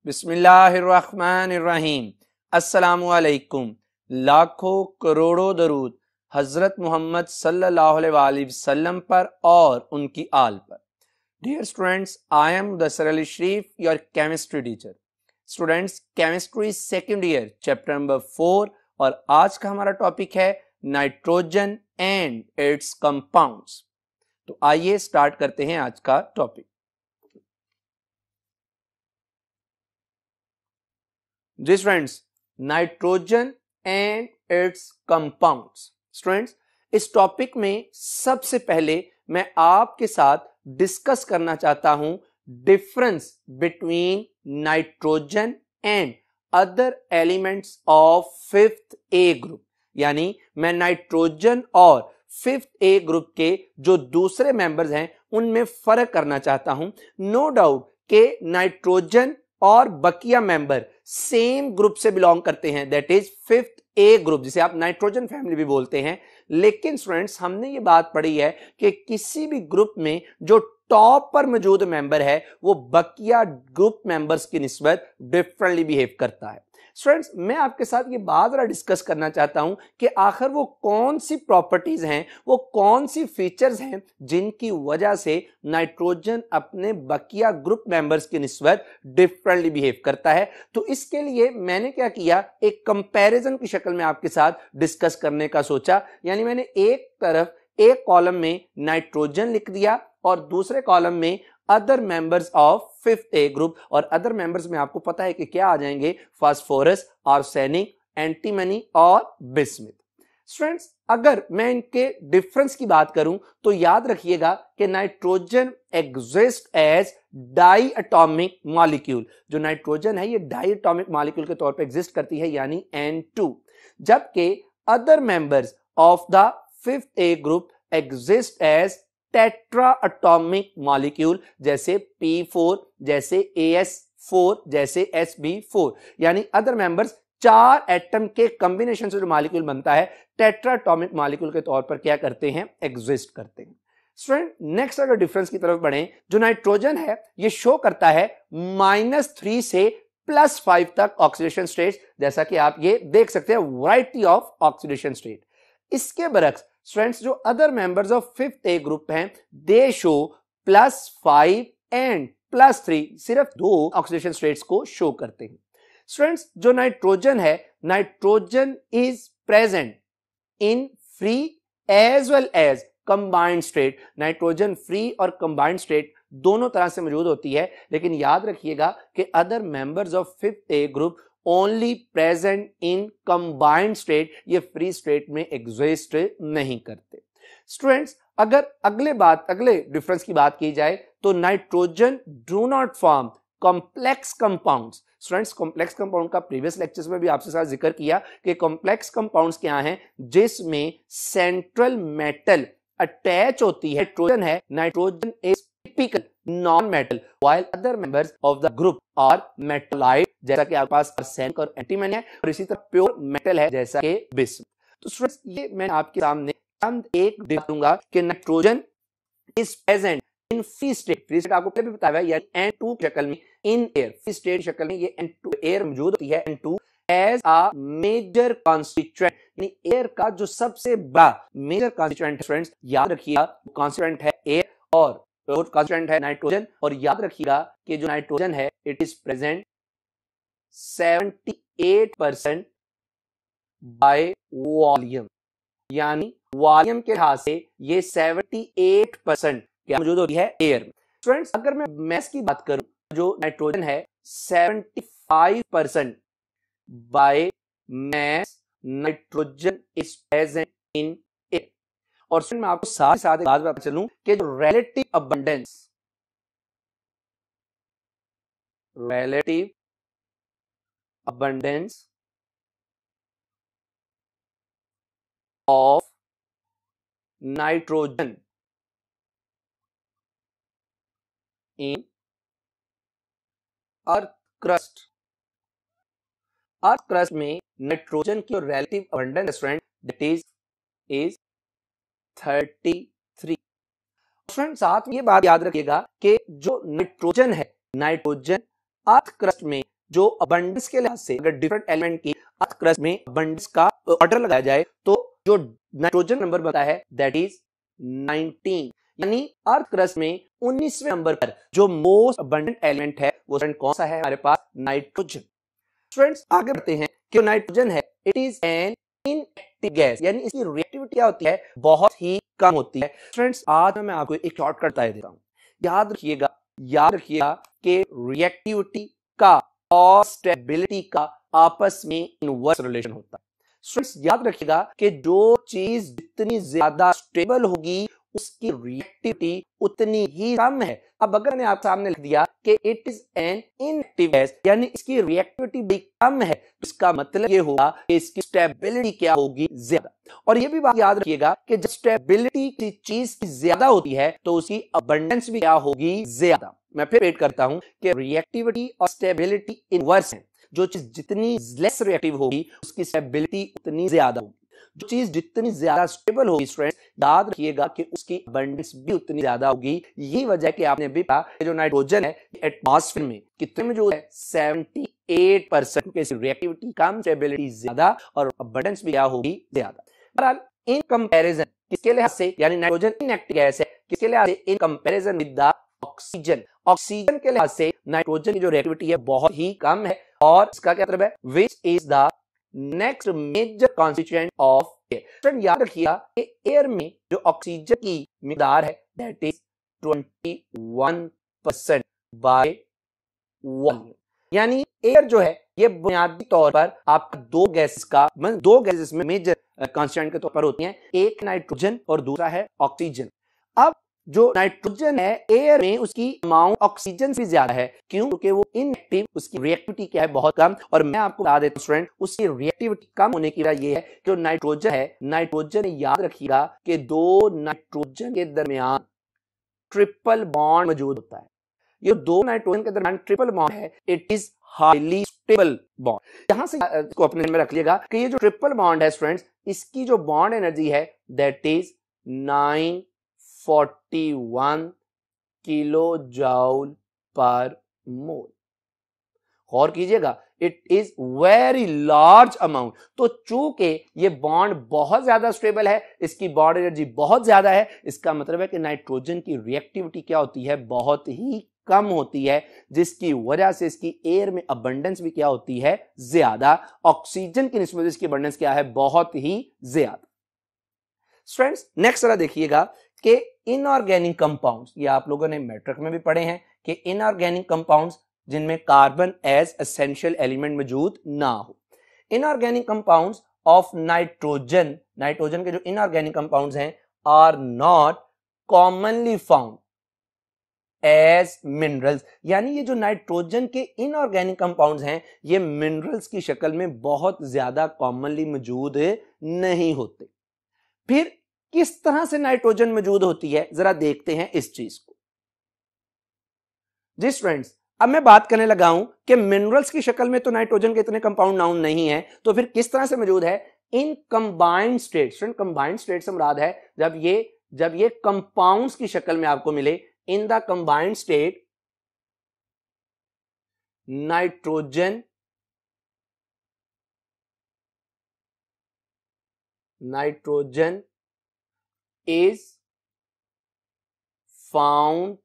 बिस्मिल्लाहिर्रहमानिर्रहीम। अस्सलामुअलैकुम। लाखों करोड़ों दरूद हजरत मोहम्मद सल्लल्लाहु अलैहि वसल्लम पर और उनकी आल पर। Dear students, I am Mudassir Ali Sharif, your chemistry teacher. Students, chemistry second year chapter number 4 और आज का हमारा टॉपिक है नाइट्रोजन एंड इट्स कंपाउंड्स। तो आइए स्टार्ट करते हैं आज का टॉपिक। जी students, nitrogen and its compounds. Students, इस टॉपिक में सबसे पहले मैं आपके साथ डिस्कस करना चाहता हूं difference between nitrogen and other elements of fifth A group. यानी मैं नाइट्रोजन और फिफ्थ ए ग्रुप के जो दूसरे मेंबर्स हैं उनमें फर्क करना चाहता हूं। नो डाउट के नाइट्रोजन और बकिया मेंबर सेम ग्रुप से बिलोंग करते हैं, that is fifth A group, जिसे आप नाइट्रोजन फैमिली भी बोलते हैं। लेकिन स्टूडेंट्स, हमने ये बात पढ़ी है कि किसी भी ग्रुप में जो टॉप पर मौजूद मेंबर है वो बकिया ग्रुप मेंबर्स की निस्बत डिफरेंटली बिहेव करता है। स्टूडेंट्स, मैं आपके साथ ये बात जरा डिस्कस करना चाहता हूं कि आखिर वो कौन सी प्रॉपर्टीज हैं, वो कौन सी फीचर्स हैं जिनकी वजह से नाइट्रोजन अपने बकिया ग्रुप मेंबर्स की निस्बत डिफरेंटली बिहेव करता है। तो इसके लिए मैंने क्या किया, एक कंपैरिजन की शक्ल में आपके साथ डिस्कस करने का सोचा। यानी मैंने एक तरफ एक कॉलम में नाइट्रोजन लिख दिया और दूसरे कॉलम में other members of fifth A group. और अदर मेंबर्स में आपको पता है कि क्या आ जाएंगे, फास्फोरस, आर्सेनिक, एंटीमनी और बिस्मिथ। स्टूडेंट्स, अगर मैं इनके डिफरेंस की बात करूं तो याद रखिएगा कि nitrogen exist as diatomic molecule. जो नाइट्रोजन है ये डाई एटॉमिक मॉलिक्यूल के तौर पे एग्जिस्ट करती है, यानी N2। जबकि other members of the fifth A group exist as tetratomic molecule, जैसे P4, जैसे AS4, जैसे Sb4। यानी अदर मेंबर्स चार एटम के कॉम्बिनेशन से जो मॉलिक्यूल बनता है टेट्रा एटॉमिक मॉलिक्यूल के तौर पर क्या करते हैं, एग्जिस्ट करते हैं। स्टूडेंट, नेक्स्ट अगर डिफरेंस की तरफ बढ़ें, जो नाइट्रोजन है ये शो करता है -3 से +5 तक ऑक्सीडेशन स्टेट, जैसा कि आप ये देख सकते हैं, वैरायटी ऑफ ऑक्सीडेशन स्टेट। इसके बरक्स स्टूडेंट्स, जो other members of fifth A group हैं दे शो +5 एंड +3, सिर्फ 2 ऑक्सीडेशन स्टेट्स को शो करते हैं। स्टूडेंट्स, जो नाइट्रोजन है, nitrogen is present in free as well as combined state. Nitrogen free और कंबाइंड स्टेट दोनों तरह से मौजूद होती है, लेकिन याद रखिएगा कि other members of fifth A group only present in combined state, ये फ्री स्टेट में एग्जिस्ट नहीं करते। स्टूडेंट्स, अगर अगले डिफरेंस की बात की जाए तो nitrogen do not form complex compounds. Students, complex compound का प्रीवियस लेक्चर्स में भी आपसे साथ जिक्र किया कि कॉम्प्लेक्स कंपाउंड्स क्या हैं, जिसमें सेंट्रल मेटल अटैच होती है। Nitrogen is typical non metal, while other members of the group are metalloid, जैसा कि आपके पास आर्सेनिक और एंटीमनी है, और इसी तरह प्योर मेटल है जैसा कि बिस्मुथ। तो स्टूडेंट्स, ये मैं आपके सामने एक दिखाऊंगा कि nitrogen is present in free state. Free state आपको पहले भी बताया है, यानी N2 शक्ल में, इन एयर फ्री स्टेट शक्ल में ये N2 एयर मौजूद होती है, N2 as a major constituent, यानी एयर का जो सबसे बड़ा मेजर कॉन्स्टिट्यूएंट। स्टूडेंट्स, याद रखिएगा कॉन्स्टिट्यूएंट है एयर और कॉन्स्टिट्यूएंट है नाइट्रोजन। और याद रखिएगा कि जो नाइट्रोजन है it is present 78% by volume, यानी वॉल्यूम के लिहाज से ये 78% क्या मौजूद होती है, एयर में। स्टूडेंट्स, अगर मैं मैस की बात करूं, जो नाइट्रोजन है 75% by mass nitrogen is present in air. और स्टूडेंट, मैं आपको साथ ही साथ एक बात बता चलूं कि जो relative abundance of nitrogen in earth crust में नाइट्रोजन की relative abundance that is 33। Friend, साथ में ये बात याद रखिएगा कि जो नाइट्रोजन है, नाइट्रोजन अर्थ क्रस्ट में जो अबंडेंस के लिहाज से अगर डिफरेंट एलिमेंट की अर्थ क्रस्ट में अबंडेंस का ऑर्डर लगाया जाए तो जो नाइट्रोजन नंबर बनता है दैट इज 19, यानी अर्थ क्रस्ट में 19वें नंबर पर जो मोस्ट अबंडेंट एलिमेंट है वो स्टूडेंट कौन सा है हमारे पास, नाइट्रोजन। स्टूडेंट्स आगे बढ़ते हैं कि नाइट्रोजन है it is an inactive gas, यानी इसकी रिएक्टिविटी क्या होती है, बहुत ही कम होती है। स्टूडेंट्स आज मैं आपको एक शॉर्टकट बता देता हूं, याद रखिएगा कि रिएक्टिविटी का और स्टेबिलिटी का आपस में इनवर्स रिलेशन होता है। स्टूडेंट्स याद रखिएगा कि जो चीज जितनी ज्यादा स्टेबल होगी उसकी रिएक्टिविटी उतनी ही कम है। अब अगर मैंने आप सामने लिख दिया कि it is an inactive gas, यानी इसकी रिएक्टिविटी भी कम है, तो इसका मतलब ये होगा कि इसकी स्टेबिलिटी क्या होगी, ज्यादा। और ये भी बात याद रखिएगा कि जब स्टेबिलिटी किसी चीज की ज्यादा होती है तो उसकी अबंडेंस भी क्या होगी, ज्यादा। मैं फिर रिपीट करता हूं कि रिएक्टिविटी और स्टेबिलिटी इनवर्स है। जो चीज जितनी लेस रिएक्टिव होगी उसकी स्टेबिलिटी उतनी ज्यादा होगी, जो चीज जितनी ज्यादा स्टेबल होगी स्टूडेंट्स याद रखिएगा कि उसकी अबंडेंस भी उतनी ज्यादा होगी। यही वजह है कि आपने अभी कहा जो नाइट्रोजन है एटमॉस्फेयर में कितने में जो है 78%, की रिएक्टिविटी कम, स्टेबिलिटी ज्यादा और अबंडेंस भी क्या होगी, ज्यादा। बहरहाल इन कंपैरिजन किसके लिहाज से, यानी नाइट्रोजन इनएक्टिव गैस है, किसके लिहाज से, in comparison with the oxygen, oxygen के लिहाज से नाइट्रोजन की जो रिएक्टिविटी है बहुत ही कम है। और इसका क्या मतलब है, which is the next major constituent of air. याद रखिएगा कि एयर में जो ऑक्सीजन की मिकदार है दैट इज 21% बाय वॉल्यूम, यानी एयर जो है ये बुनियादी तौर पर आपका दो गैसेस में मेजर कॉन्स्टिट्यूएंट के तौर पर होती हैं, एक नाइट्रोजन और दूसरा है ऑक्सीजन। अब जो नाइट्रोजन है एयर में उसकी अमाउंट ऑक्सीजन से ज्यादा है, क्यों, क्योंकि वो इनएक्टिव, उसकी रिएक्टिविटी क्या है, बहुत कम। और मैं आपको बता देता हूं स्टूडेंट उसकी रिएक्टिविटी कम होने की वजह ये है कि जो नाइट्रोजन है, नाइट्रोजन याद रखिएगा कि दो नाइट्रोजन के दरमियान ट्रिपल बॉन्ड मौजूद होता है। ये दो नाइट्रोजन के दरमियान ट्रिपल बॉन्ड है, it is highly stable bond. यहां से इसको अपने में रख लिएगा कि ये जो ट्रिपल बॉन्ड है स्टूडेंट्स इसकी जो बॉन्ड एनर्जी है that is 941 kilo joule per mole. गौर कीजिएगा, it is very large amount. तो चूंकि ये बॉन्ड बहुत ज्यादा स्टेबल है, इसकी बॉन्ड एनर्जी बहुत ज्यादा है, इसका मतलब है कि नाइट्रोजन की रिएक्टिविटी क्या होती है, बहुत ही कम होती है, जिसकी वजह से इसकी एयर में अबंडेंस भी क्या होती है, ज्यादा। ऑक्सीजन की निस्बत इसकी अबंडेंस क्या है, बहुत ही ज्यादा। स्टूडेंट्स नेक्स्ट जरा देखिएगा कि इनऑर्गेनिक कंपाउंड्स, ये आप लोगों ने मैट्रिक में भी पढ़े हैं कि इनऑर्गेनिक कंपाउंड्स जिनमें कार्बन एज एसेंशियल एलिमेंट मौजूद ना हो, inorganic compounds of nitrogen, nitrogen के जो इनऑर्गेनिक कंपाउंड्स हैं are not commonly found as minerals, यानी ये जो नाइट्रोजन के इनऑर्गेनिक कंपाउंड्स हैं ये मिनरल्स की शक्ल में बहुत ज्यादा कॉमनली मौजूद नहीं होते। फिर किस तरह से नाइट्रोजन मौजूद होती है, जरा देखते हैं इस चीज को। जी स्टूडेंट्स अब मैं बात करने लगा हूं कि मिनरल्स की शक्ल में तो नाइट्रोजन के इतने कंपाउंड नाउन नहीं है, तो फिर किस तरह से मौजूद है, in combined state. Student combined state से मुराद है जब ये कंपाउंड्स की शक्ल में आपको मिले, in the combined state nitrogen is found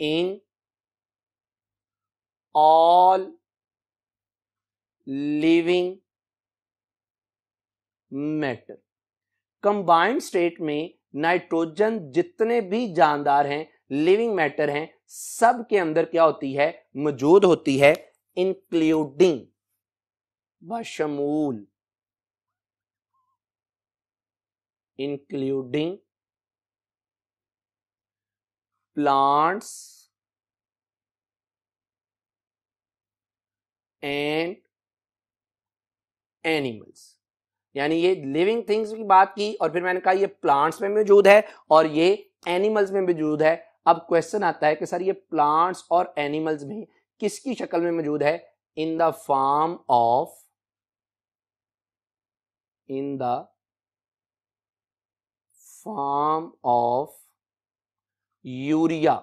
in all living matter। Combined state में नाइट्रोजन जितने भी जानदार हैं, लिविंग मैटर हैं, सब के अंदर क्या होती है, मौजूद होती है, इंक्लूडिंग, बशमूल, इंक्लूडिंग प्लांट्स एंड एनिमल्स। यानी ये लिविंग थिंग्स की बात की और फिर मैंने कहा ये प्लांट्स में मौजूद है और ये एनिमल्स में मौजूद है। अब क्वेश्चन आता है कि सर ये प्लांट्स और एनिमल्स में किसकी शक्ल में मौजूद है, in the form of urea,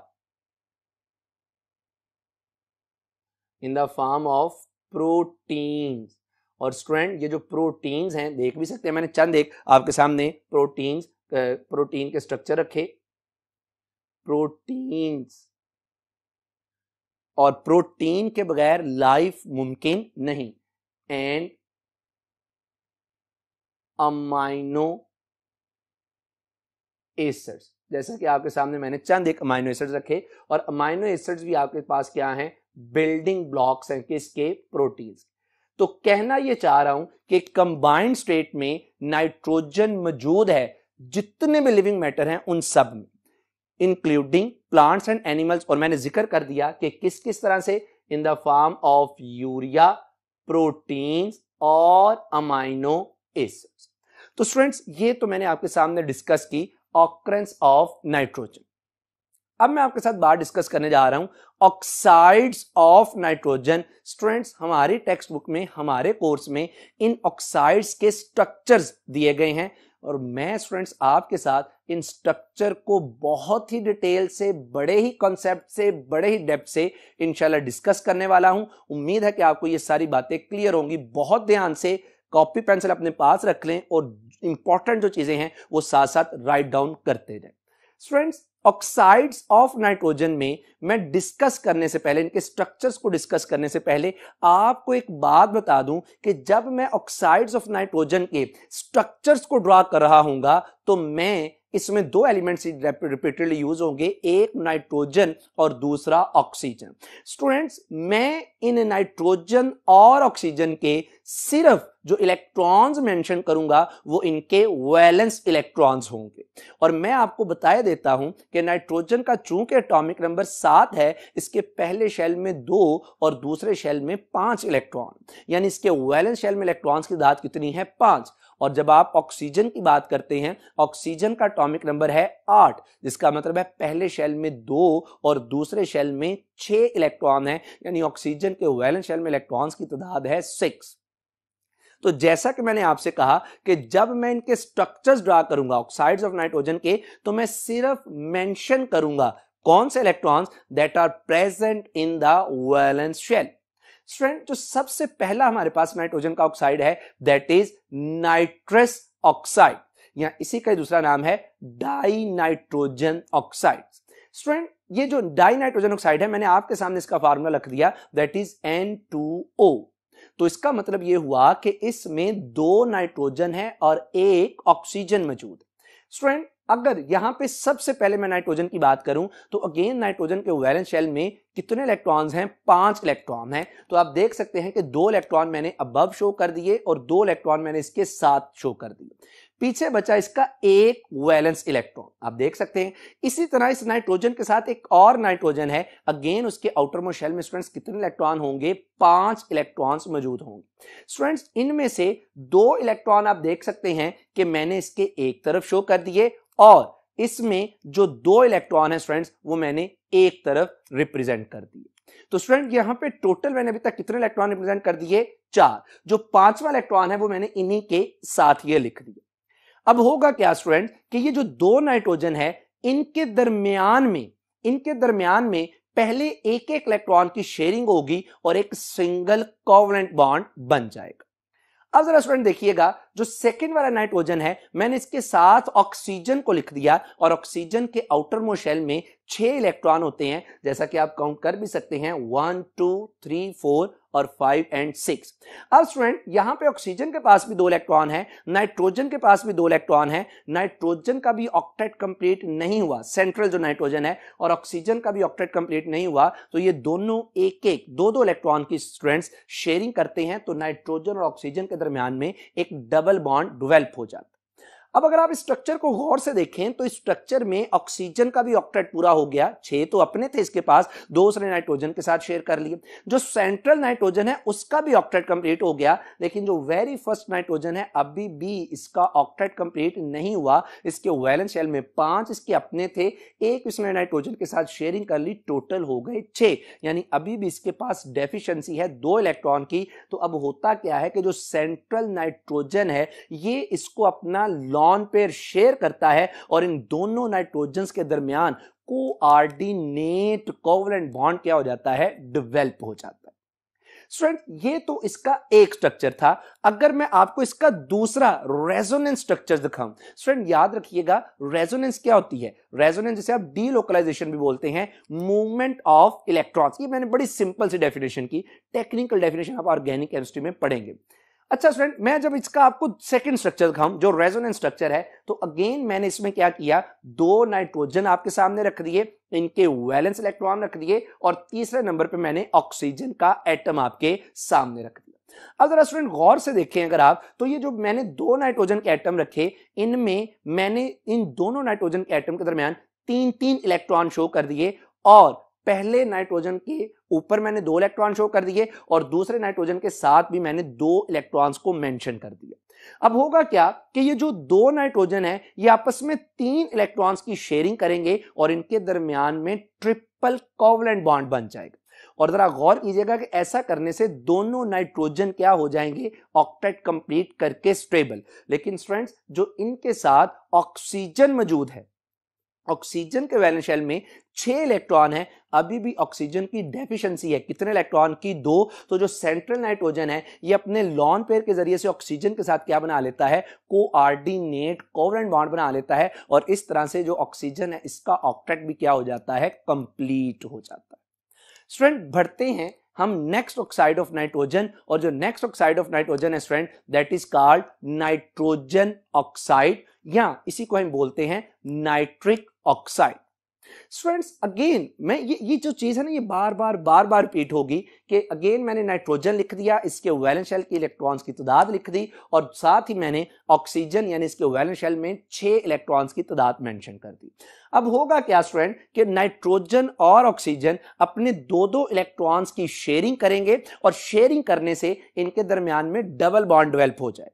in the form of proteins. और स्टूडेंट ये जो प्रोटीन्स हैं देख भी सकते हैं, मैंने चंद एक आपके सामने प्रोटीन के स्ट्रक्चर रखे, प्रोटीन्स, और प्रोटीन के बगैर लाइफ मुमकिन नहीं। एंड अमाइनो एसिड्स, जैसा कि आपके सामने मैंने चंद एक अमाइनो एसिड्स रखे, और अमाइनो एसिड्स भी आपके पास क्या हैं, बिल्डिंग ब्लॉक्स हैं किसके, प्रोटीन्स। तो कहना ये चाह रहा हूं कि कंबाइंड स्टेट में नाइट्रोजन मौजूद है जितने भी लिविंग मैटर हैं उन सब में, इंक्लूडिंग प्लांट्स एंड एनिमल्स। और मैंने जिक्र कर दिया कि किस किस तरह से, in the form of urea, proteins और अमाइनो एसिड्स। तो स्टूडेंट्स ये तो मैंने आपके सामने डिस्कस की ऑकरेंस ऑफ नाइट्रोजन। अब मैं आपके साथ बात डिस्कस करने जा रहा हूं ऑक्साइड्स ऑफ नाइट्रोजन। स्टूडेंट्स हमारी टेक्स्ट बुक में, हमारे कोर्स में इन ऑक्साइड्स के स्ट्रक्चर्स दिए गए हैं, और मैं स्टूडेंट्स आपके साथ इन स्ट्रक्चर को बहुत ही डिटेल से, बड़े ही कॉन्सेप्ट से, बड़े ही डेप्थ से इंशाल्लाह डिस्कस करने वाला हूं। उम्मीद है कि आपको ये सारी बातें क्लियर होंगी। बहुत ध्यान से कॉपी पेंसिल अपने पास रख लें और इंपॉर्टेंट जो चीजें हैं वो साथ साथ राइट डाउन करते जाएं। स्टूडेंट्स ऑक्साइड्स ऑफ नाइट्रोजन में मैं डिस्कस करने से पहले, इनके स्ट्रक्चर्स को डिस्कस करने से पहले आपको एक बात बता दूं कि जब मैं ऑक्साइड्स ऑफ नाइट्रोजन के स्ट्रक्चर्स को ड्रॉ कर रहा हूंगा तो मैं इसमें दो एलिमेंट्स रिपीटेडली यूज होंगे, एक नाइट्रोजन और दूसरा ऑक्सीजन। स्टूडेंट्स मैं इन नाइट्रोजन और ऑक्सीजन के सिर्फ जो इलेक्ट्रॉन्स मेंशन करूंगा वो इनके वैलेंस इलेक्ट्रॉन्स होंगे। और मैं आपको बताया देता हूं कि नाइट्रोजन का चूंकि एटॉमिक नंबर 7 है, इसके पहले शेल में 2 और दूसरे शेल में 5 इलेक्ट्रॉन, यानी इसके वैलेंस शेल में इलेक्ट्रॉन्स की तादाद कितनी है, 5। और जब आप ऑक्सीजन की बात करते हैं, ऑक्सीजन का एटॉमिक नंबर है 8, जिसका मतलब है पहले शेल में 2 और दूसरे शेल में 6 इलेक्ट्रॉन है, यानी ऑक्सीजन के वैलेंस शेल में इलेक्ट्रॉन्स की तादाद है 6। तो जैसा कि मैंने आपसे कहा कि जब मैं इनके स्ट्रक्चर्स ड्रा करूंगा ऑक्साइड्स ऑफ नाइट्रोजन के, तो मैं सिर्फ मेंशन करूंगा कौन से electrons that are present in the valence shell. Student जो सबसे पहला हमारे पास नाइट्रोजन का ऑक्साइड है दैट इज नाइट्रस ऑक्साइड, या इसी का दूसरा नाम है डाई नाइट्रोजन ऑक्साइड। स्टूडेंट ये जो डाई नाइट्रोजन ऑक्साइड है, मैंने आपके सामने इसका फार्मूला लिख दिया, दैट इज N2O। तो इसका मतलब यह हुआ कि इसमें 2 नाइट्रोजन है और 1 ऑक्सीजन मौजूद है। स्टूडेंट अगर यहां पे सबसे पहले मैं नाइट्रोजन की बात करूं तो अगेन नाइट्रोजन के वैलेंस शेल में कितने इलेक्ट्रॉन्स हैं, 5 इलेक्ट्रॉन हैं। तो आप देख सकते हैं कि 2 इलेक्ट्रॉन मैंने अबव शो कर दिए और 2 इलेक्ट्रॉन मैंने इसके साथ शो कर दिए। पीछे बचा इसका 1 वैलेंस इलेक्ट्रॉन, आप देख सकते हैं। इसी तरह इस नाइट्रोजन के साथ एक और नाइट्रोजन है, अगेन उसके आउटर मोस्ट शेल में स्टूडेंट्स कितने इलेक्ट्रॉन होंगे, 5 इलेक्ट्रॉन्स मौजूद होंगे। स्टूडेंट्स इनमें से 2 इलेक्ट्रॉन आप देख सकते हैं कि मैंने इसके एक तरफ शो कर दिए, और इसमें जो 2 इलेक्ट्रॉन है स्टूडेंट्स वो मैंने एक तरफ रिप्रेजेंट कर दिए। तो स्टूडेंट यहां पे टोटल मैंने अभी तक कितने इलेक्ट्रॉन रिप्रेजेंट कर दिए, 4। जो 5वां इलेक्ट्रॉन है वो मैंने इन्हीं के साथ ये लिख दिया। अब होगा क्या स्टूडेंट कि ये जो 2 नाइट्रोजन है इनके दरमियान में पहले एक इलेक्ट्रॉन की शेयरिंग होगी और एक सिंगल कोवलेंट बॉन्ड बन जाएगा। अब जरा स्टूडेंट देखिएगा, जो सेकंड वाला नाइट्रोजन है मैंने इसके साथ ऑक्सीजन को लिख दिया, और ऑक्सीजन के आउटर मोस्ट शेल में 6 इलेक्ट्रॉन होते हैं, जैसा कि आप काउंट कर भी सकते हैं, 1 2 3 4 और 5 और 6। अब स्टूडेंट यहां पे ऑक्सीजन के पास भी 2 इलेक्ट्रॉन है, नाइट्रोजन के पास भी 2 इलेक्ट्रॉन है। नाइट्रोजन का भी ऑक्टेट कंप्लीट नहीं हुआ, सेंट्रल जो नाइट्रोजन है, और ऑक्सीजन का भी ऑक्टेट कंप्लीट नहीं हुआ, तो ये दोनों एक 2 इलेक्ट्रॉन की स्टूडेंट्स शेयरिंग करते हैं, तो नाइट्रोजन और ऑक्सीजन के दरमियान में एक डबल बॉन्ड डेवलप हो जाता है। अब अगर आप स्ट्रक्चर को गौर से देखें तो स्ट्रक्चर में ऑक्सीजन का भी ऑक्टेट पूरा हो गया, 6 तो अपने थे इसके पास, 2 उसने नाइट्रोजन के साथ शेयर कर लिए। जो सेंट्रल नाइट्रोजन है उसका भी ऑक्टेट कंप्लीट हो गया, लेकिन जो वेरी फर्स्ट नाइट्रोजन है अभी भी इसका ऑक्टेट कंप्लीट नहीं हुआ। इसके वैलेंस शेल में 5 इसके अपने थे, 1 इसने नाइट्रोजन के साथ शेयरिंग कर ली, टोटल हो गए 6, यानी अभी भी इसके पास डेफिशिएंसी है 2 इलेक्ट्रॉन की। तो अब होता क्या है कि जो सेंट्रल नाइट्रोजन है ये इसको अपना लॉन पेयर शेयर करता है, और इन दोनों नाइट्रोजन्स के दरमियान कोऑर्डिनेट कोवलेंट बॉन्ड क्या हो जाता है, डेवलप हो जाता है। स्टूडेंट ये तो इसका एक स्ट्रक्चर था। अगर मैं आपको इसका दूसरा रेजोनेंस स्ट्रक्चर दिखाऊं, स्टूडेंट याद रखिएगा रेजोनेंस क्या होती है? रेजोनेंस जिसे आप डीलोकलाइजेशन भी बोलते हैं, मूवमेंट ऑफ इलेक्ट्रॉन्स। ये मैंने बड़ी सिंपल सी डेफिनेशन की, टेक्निकल डेफिनेशन आप ऑर्गेनिक केमिस्ट्री में पढ़ेंगे। अच्छा स्टूडेंट, मैं जब इसका आपको सेकंड स्ट्रक्चर दिखाऊं जो रेजोनेंस स्ट्रक्चर है, तो अगेन मैंने इसमें क्या किया, दो नाइट्रोजन आपके सामने रख दिए, इनके वैलेंस इलेक्ट्रॉन रख दिए, और तीसरे नंबर पे मैंने ऑक्सीजन का एटम आपके सामने रख दिया। अब जरा स्टूडेंट गौर से देखें अगर आप, तो ये जो मैंने दो नाइट्रोजन के एटम रखे, इनमें मैंने इन दोनों नाइट्रोजन के एटम के दरमियान 3-3 इलेक्ट्रॉन शो कर दिए, और पहले नाइट्रोजन के ऊपर मैंने 2 इलेक्ट्रॉन शो कर दिए, और दूसरे नाइट्रोजन के साथ भी मैंने 2 इलेक्ट्रॉन्स को मेंशन कर दिया। अब होगा क्या कि ये जो दो नाइट्रोजन है ये आपस में 3 इलेक्ट्रॉन्स की शेयरिंग करेंगे, और इनके दरमियान में ट्रिपल कोवलेंट बॉन्ड बन जाएगा। और जरा गौर कीजिएगा कि ऐसा करने से दोनों नाइट्रोजन क्या हो जाएंगे, ऑक्टेट कंप्लीट करके स्टेबल। लेकिन स्टूडेंट्स जो इनके साथ ऑक्सीजन मौजूद है, ऑक्सीजन के वैलेंस शेल में 6 इलेक्ट्रॉन है, अभी भी ऑक्सीजन की डेफिशिएंसी है। कितने इलेक्ट्रॉन की? 2। तो जो सेंट्रल नाइट्रोजन है ये अपने लॉन पेयर के जरिए से ऑक्सीजन के साथ क्या बना लेता है, कोऑर्डिनेट कोवलेंट बॉन्ड बना लेता है, और इस तरह से जो ऑक्सीजन है इसका ऑक्टेट भी क्या हो जाता है, कंप्लीट हो जाता है। स्टूडेंट बढ़ते हैं हम नेक्स्ट ऑक्साइड ऑफ नाइट्रोजन, और जो नेक्स्ट ऑक्साइड ऑफ नाइट्रोजन है student that is called nitrogen oxide, या इसी को हम बोलते हैं नाइट्रिक ऑक्साइड। स्टूडेंट्स अगेन मैं ये जो चीज है ना ये बार बार रिपीट होगी कि अगेन मैंने नाइट्रोजन लिख दिया, इसके वैलेंस शेल के इलेक्ट्रॉन्स की तादाद लिख दी, और साथ ही मैंने ऑक्सीजन यानी इसके वैलेंस शेल में 6 इलेक्ट्रॉन्स की तादाद मेंशन कर दी। अब होगा क्या स्टूडेंट कि नाइट्रोजन और ऑक्सीजन अपने 2-2 इलेक्ट्रॉन्स की शेयरिंग करेंगे, और शेयरिंग करने से इनके दरमियान में डबल बॉन्ड डेवलप हो जाएगा।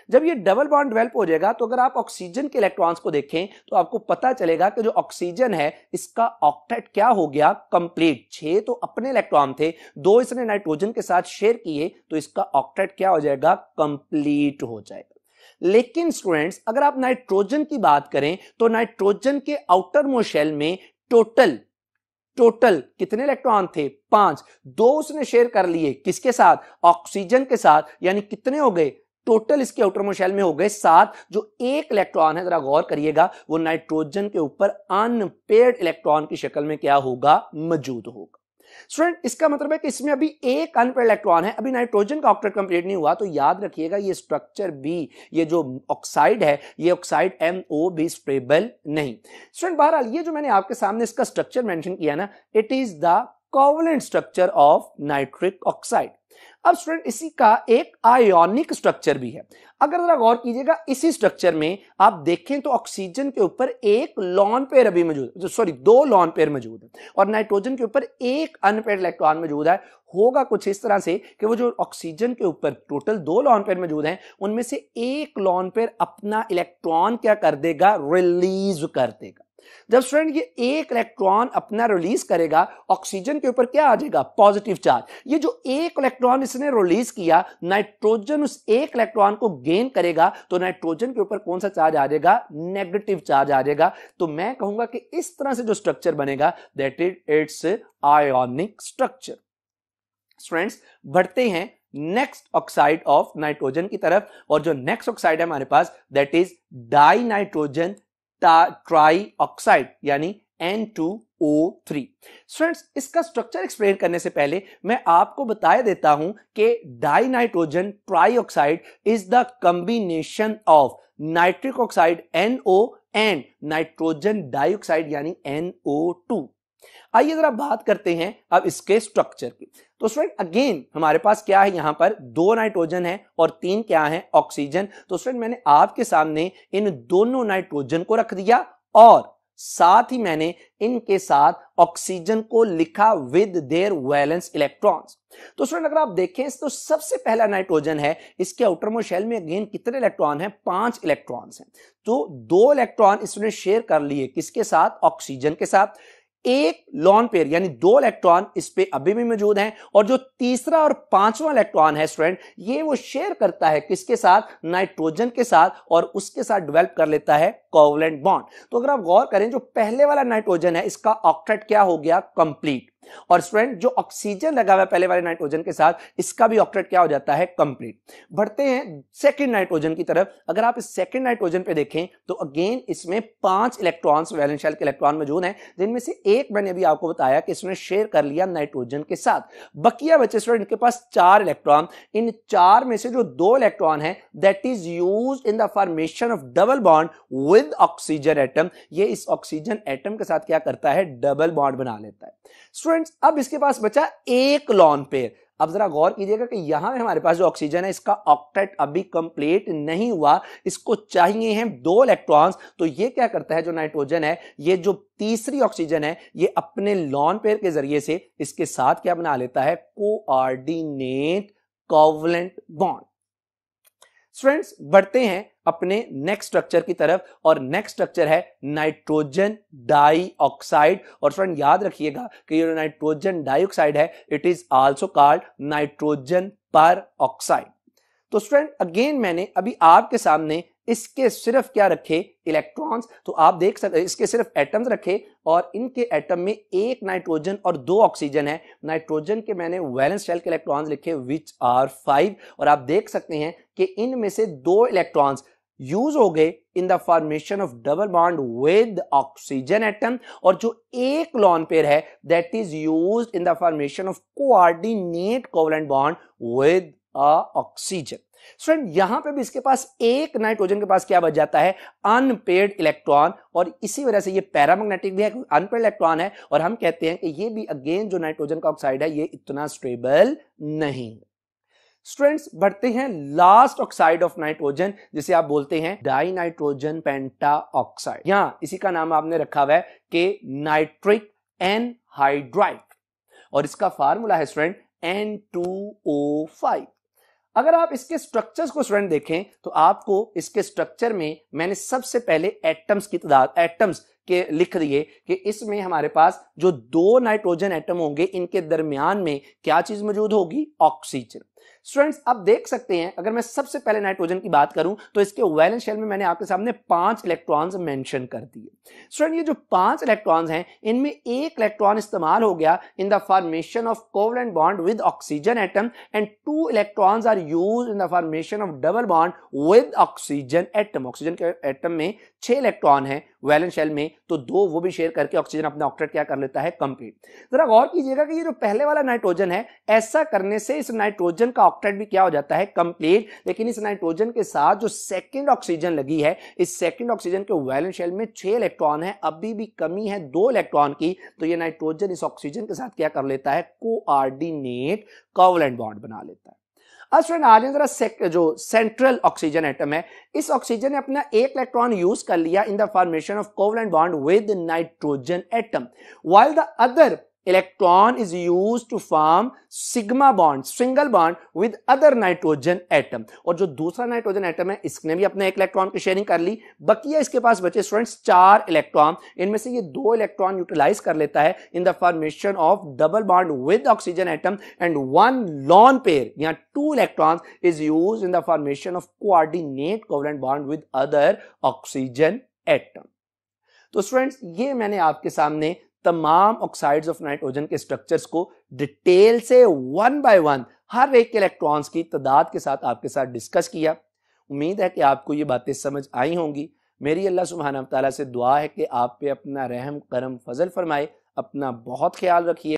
जब ये डबल बॉन्ड डेवलप हो जाएगा तो अगर आप ऑक्सीजन के इलेक्ट्रॉन्स को देखें तो आपको पता चलेगा कि जो ऑक्सीजन है इसका ऑक्टेट क्या हो गया, कंप्लीट। 6 तो अपने इलेक्ट्रॉन थे, 2 इसने नाइट्रोजन के साथ शेयर किए, तो इसका ऑक्टेट क्या हो जाएगा, कंप्लीट हो जाएगा। लेकिन स्टूडेंट्स अगर आप नाइट्रोजन की बात करें तो नाइट्रोजन के आउटर मोस्ट शेल में टोटल कितने इलेक्ट्रॉन थे, 5। 2 उसने शेयर कर लिए किसके साथ, ऑक्सीजन के साथ, यानी कितने हो गए, टोटल इसके आउटर मोस्ट शेल में हो गए 7। जो 1 इलेक्ट्रॉन है, जरा गौर करिएगा, वो नाइट्रोजन के ऊपर अनपेयर्ड इलेक्ट्रॉन की शक्ल में क्या होगा, मौजूद होगा। स्टूडेंट इसका मतलब है कि इसमें अभी एक अनपेयर्ड इलेक्ट्रॉन है, अभी नाइट्रोजन का ऑक्टेट कंप्लीट नहीं हुआ। तो याद रखिएगा ये स्ट्रक्चर बी, ये जो ऑक्साइड है, ये ऑक्साइड MO भी स्टेबल नहीं। स्टूडेंट बहरहाल ये जो मैंने आपके सामने इसका स्ट्रक्चर मेंशन किया ना, it is the covalent structure of nitric oxide. अब स्टूडेंट इसी का एक आयोनिक स्ट्रक्चर भी है। अगर जरा गौर कीजिएगा इसी स्ट्रक्चर में आप देखें तो ऑक्सीजन के ऊपर एक लॉन पेयर अभी मौजूद, सॉरी 2 लॉन पेयर मौजूद है, और नाइट्रोजन के ऊपर एक अनपेयर्ड इलेक्ट्रॉन मौजूद है। होगा कुछ इस तरह से कि वो जो ऑक्सीजन के ऊपर टोटल 2 लॉन पेयर मौजूद हैं, उनमें से एक लॉन पेयर अपना इलेक्ट्रॉन क्या कर देगा, रिलीज कर देगा। जब स्टूडेंट ये एक इलेक्ट्रॉन अपना रिलीज करेगा, ऑक्सीजन के ऊपर क्या आ जाएगा, पॉजिटिव चार्ज। ये जो एक इलेक्ट्रॉन इसने रिलीज किया, नाइट्रोजन उस एक इलेक्ट्रॉन को गेन करेगा, तो नाइट्रोजन के ऊपर कौन सा चार्ज आ जाएगा, नेगेटिव चार्ज आ जाएगा। तो मैं कहूंगा कि इस तरह से जो स्ट्रक्चर बनेगा that is it's ionic structure. Students बढ़ते हैं नेक्स्ट ऑक्साइड ऑफ नाइट्रोजन की तरफ, और जो नेक्स्ट ऑक्साइड है हमारे पास that is di nitrogen tri oxide यानी N2O3। स्टूडेंट्स इसका स्ट्रक्चर एक्सप्लेन करने से पहले मैं आपको बता देता हूं कि die nitrogen tri oxide is the combination of nitric oxide NO and nitrogen dioxide यानी NO2। आइए जरा बात करते हैं अब इसके स्ट्रक्चर की। तो स्टूडेंट अगेन हमारे पास क्या है, यहां पर 2 नाइट्रोजन है और 3 क्या है, ऑक्सीजन। तो स्टूडेंट मैंने आपके सामने इन दोनों नाइट्रोजन को रख दिया, और साथ ही मैंने इनके साथ ऑक्सीजन को लिखा विद देयर वैलेंस इलेक्ट्रॉन्स। तो स्टूडेंट अगर आप देखें तो सबसे पहला नाइट्रोजन है, इसके आउटर मोस्ट शेल में अगेन कितने इलेक्ट्रॉन हैं, 5 इलेक्ट्रॉन्स हैं। तो 2 इलेक्ट्रॉन इसने शेयर कर लिए किसके साथ, ऑक्सीजन के साथ। एक लॉन पेयर यानी 2 इलेक्ट्रॉन इस पे अभी भी मौजूद हैं, और जो तीसरा और 5वां इलेक्ट्रॉन है स्टूडेंट ये वो शेयर करता है किसके साथ, नाइट्रोजन के साथ, और उसके साथ डेवलप कर लेता है कोवलेंट बॉन्ड। तो अगर आप गौर करें जो पहले वाला नाइट्रोजन है इसका ऑक्टेट क्या हो गया, कंप्लीट। और स्टूडेंट जो ऑक्सीजन लगा हुआ है पहले वाले नाइट्रोजन के साथ, इसका भी ऑक्टेट क्या हो जाता है, कंप्लीट। बढ़ते हैं सेकंड नाइट्रोजन की तरफ। अगर आप इस सेकंड नाइट्रोजन पे देखें तो अगेन इसमें 5 इलेक्ट्रॉन्स वैलेंस शेल के इलेक्ट्रॉन मौजूद हैं, जिनमें से एक मैंने अभी आपको बताया कि इसने शेयर कर लिया नाइट्रोजन के साथ। बकिया बचे स्टूडेंट इनके पास 4 इलेक्ट्रॉन। इन 4 में से जो 2 इलेक्ट्रॉन है that is used in the formation of double bond with oxygen atom. ये इस ऑक्सीजन एटम के साथ क्या करता है, डबल बॉन्ड बना लेता है। स्टूडेंट्स अब इसके पास बचा एक लॉन पेयर। अब जरा गौर कीजिएगा कि यहां हमारे पास जो ऑक्सीजन है इसका ऑक्टेट अभी कंप्लीट नहीं हुआ, इसको चाहिए हैं 2 इलेक्ट्रॉन्स। तो ये क्या करता है, जो नाइट्रोजन है, ये जो तीसरी ऑक्सीजन है, ये अपने लॉन पेयर के जरिए से इसके साथ क्या बना लेता है, कोऑर्डिनेट कोवलेंट बॉन्ड। स्टूडेंट्स बढ़ते हैं अपने नेक्स्ट स्ट्रक्चर की तरफ, और नेक्स्ट स्ट्रक्चर है नाइट्रोजन डाइऑक्साइड। और स्टूडेंट याद रखिएगा कि ये नाइट्रोजन डाइऑक्साइड है, it is also called nitrogen पर ऑक्साइड। तो स्टूडेंट अगेन मैंने अभी आपके सामने इसके सिर्फ क्या रखे, इलेक्ट्रॉन्स। तो आप देख सकते हैं इसके सिर्फ एटम्स रखे, और इनके एटम में एक नाइट्रोजन और 2 ऑक्सीजन है। नाइट्रोजन के मैंने वैलेंस शेल के इलेक्ट्रॉन्स लिखे विच आर 5, और आप देख सकते हैं कि इनमें से 2 इलेक्ट्रॉन्स यूज हो गए इन the formation of double bond with oxygen atom, और जो एक लॉन पेयर है that is used in the formation of coordinate covalent bond with oxygen. Student यहां पे भी इसके पास एक नाइट्रोजन के पास क्या बच जाता है, अनपेयर्ड इलेक्ट्रॉन, और इसी वजह से ये पैरामैग्नेटिक भी है, अनपेयर्ड इलेक्ट्रॉन है, और हम कहते हैं कि ये भी अगेन जो नाइट्रोजन का ऑक्साइड है ये इतना स्टेबल नहीं। स्टूडेंट्स बढ़ते हैं लास्ट ऑक्साइड ऑफ नाइट्रोजन, जिसे आप बोलते हैं डाई नाइट्रोजन पेंटा ऑक्साइड। यहां इसी का नाम आपने रखा हुआ है कि नाइट्रिक एनहाइड्राइड, और इसका फार्मूला है स्टूडेंट N2O5। अगर आप इसके स्ट्रक्चर्स को स्टूडेंट देखें तो आपको इसके स्ट्रक्चर में मैंने सबसे पहले एटम्स की तादाद, एटम्स के लिख दिए कि इसमें हमारे पास जो 2 नाइट्रोजन एटम होंगे इनके दरमियान में क्या चीज मौजूद होगी, ऑक्सीजन। स्टूडेंट्स आप देख सकते हैं अगर मैं सबसे पहले नाइट्रोजन की बात करूं तो इसके वैलेंस शेल में मैंने आपके सामने 5 इलेक्ट्रॉन्स मेंशन कर दिए। स्टूडेंट ये जो 5 इलेक्ट्रॉन्स हैं इनमें एक इलेक्ट्रॉन इस्तेमाल हो गया in the formation of covalent bond with oxygen atom, and 2 electrons are used in the formation of double bond with oxygen atom. Oxygen के एटम में 6 इलेक्ट्रॉन है वैलेंस शेल में, तो 2 वो भी शेयर करके ऑक्सीजन अपना ऑक्टेट क्या कर लेता है, कंप्लीट। जरा गौर कीजिएगा कि ये जो पहले वाला नाइट्रोजन है, ऐसा करने से इस नाइट्रोजन का ऑक्टेट भी क्या हो जाता है, कंप्लीट। लेकिन इस नाइट्रोजन के साथ जो सेकंड ऑक्सीजन लगी है, इस सेकंड ऑक्सीजन के वैलेंस शेल में 6 इलेक्ट्रॉन है, अभी भी कमी है 2 इलेक्ट्रॉन की, तो ये नाइट्रोजन इस ऑक्सीजन के साथ क्या कर लेता है, कोऑर्डिनेट कोवलेंट बॉन्ड बना लेता है। अब स्टूडेंट आ जाए जरा जो सेंट्रल ऑक्सीजन एटम है, इस ऑक्सीजन ने अपना एक इलेक्ट्रॉन यूज कर लिया इन the formation of covalent bond with nitrogen atom, while the other electron is used to form sigma bond, single bond with other nitrogen atom। और जो दूसरा नाइट्रोजन एटम है इसने भी अपने एक इलेक्ट्रॉन की शेयरिंग कर ली, बकिया इसके पास बचे स्टूडेंट्स 4 इलेक्ट्रॉन, इनमें से ये 2 इलेक्ट्रॉन यूटिलाइज कर लेता है इन the formation of double bond with oxygen atom, and 1 lone pair या 2 electrons is used in the formation of coordinate covalent bond with other oxygen atom. तो स्टूडेंट्स ये मैंने आपके सामने तमाम ऑक्साइड्स ऑफ नाइट्रोजन के स्ट्रक्चर्स को डिटेल से 1 बाय 1 हर एक इलेक्ट्रॉन्स की तादाद के साथ आपके साथ डिस्कस किया। उम्मीद है कि आपको ये बातें समझ आई होंगी। मेरी अल्लाह सुब्हानहू व तआला से दुआ है कि आप पे अपना रहम करम फजल फरमाए। अपना बहुत ख्याल रखिए।